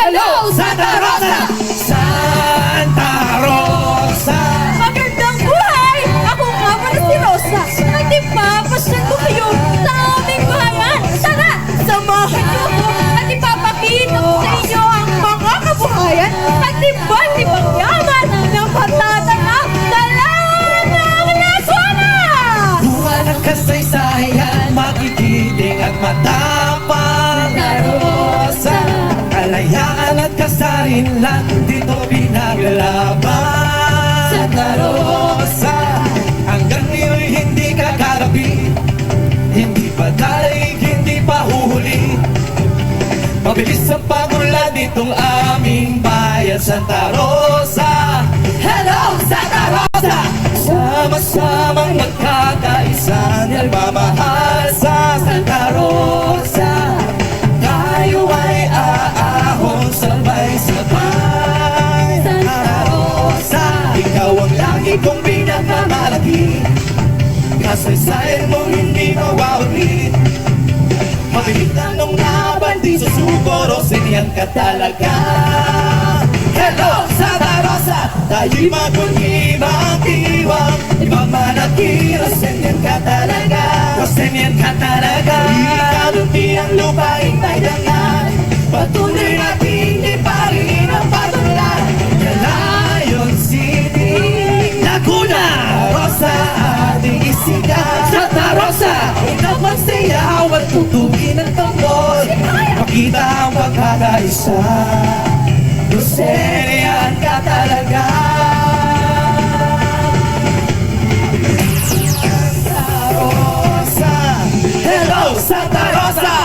Hello, Santa Rosa! Santa Rosa! Magandang buhay! Ako nga pala si Rosa. At ipapasyan ko kayo sa aming bayan. Tara, samahan niyo ako at ipapakita ko sa inyo ang mga kabuhayan at iba't ibang yaman ng patatanang talang ng Lasuana! Bunga ng kasaysayan, magigiting at matapang. Santa Rosa! Kalayaan at kasarinlan, dito pinaglalaban. Santa Rosa! Hanggang ngayon hindi kakarabi, hindi pa daig, hindi pa huhuli. Mabilis ang pagmula ditong aming bayan, Santa Rosa. Hello, Santa Rosa! Sama-samang magkakaisa, nagmamahal sa Santa Rosa. Tayo ay aahon sabay-sabay, Santa Rosa. Ikaw ang lagi kong pinakamalaki, kasaysayan mong hindi mawawali. Mabilis na nung laban, di susuko, Rosenian ka talaga. Hello, Santa Rosa! Tayo'y magkuniwang-iwang, ibang malaki, Rosenian ka talaga. Rosenian ka talaga. Ikalunti ang lupain tayo dangan, patuloy natin iparin ang patulan. Calayon City, Laguna, Rosa, ating isigaw. Santa Rosa, ikaw magsayaw at tutugin ang tambol. Pakita ang pagkakaisa, Rosenian ka talaga. Santa Rosa, hello Santa Rosa!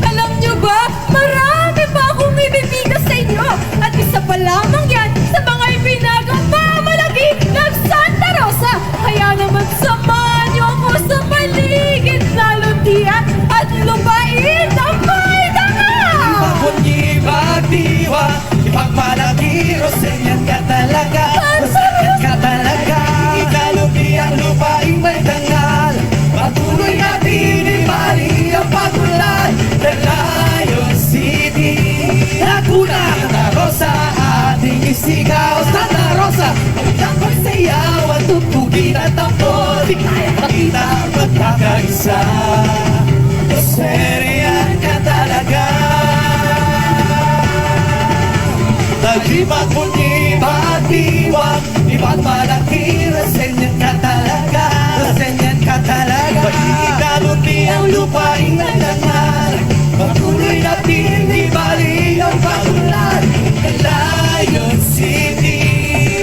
Alam niyo ba, marami pa akong ibibigay sa inyo. At isa pa lamang yan sa mga ipinagmamalaki ng Santa Rosa. Kaya naman samahan niyo ako sa paligid na luntian at lupain ng Maydanga. Pagkunyi-bagdiwa, ipagmalaki, Rosenian ka talaga. Rosenian ka talaga. Ikalunti ang lupaing may dangal, patuloy natin ibalik ang patulan. Calayon City, Laguna, Santa Rosa, ating isigaw. Santa Rosa, ang pagsayaw at tutugin at tambol. Di kaya makita ang pagkakaisa, Rosenian ka talaga. Dahil magkuniwang-iwang, iba't malaki, Rosenian ka talaga. Rosenian ka talaga. Ikalunti ang lupain ng dangal, patuloy natin ibalik ang patulan. Calayon City,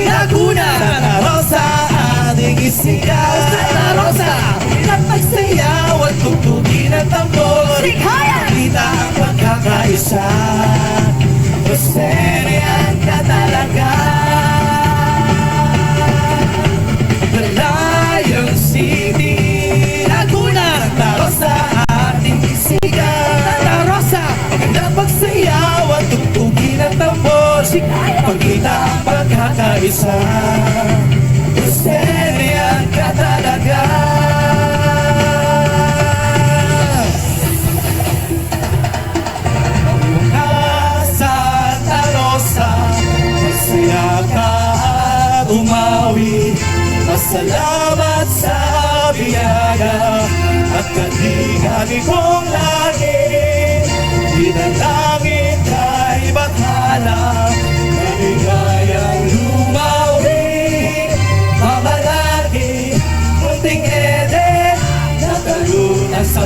Laguna, Santa Rosa, ating isigaw. Santa Rosa, pinapagsayaw at tutugin ang tambol. Kita ang pagkakaisa, Rosenian ka talaga. Calayon City, Laguna, Santa Rosa, ating isigaw. Santa Rosa, pinapagsayaw at tutugin ang tambol. Pagkita ang pagkakaisa, Rosenian ka talaga. Santa Rosa, masaya ka at umawi. Masalamat sa biyaya at kalinganin kong lagi. Dinalangin kay Bathala, maligayang lumawi. Mamalagi, munting ede, natalunan sa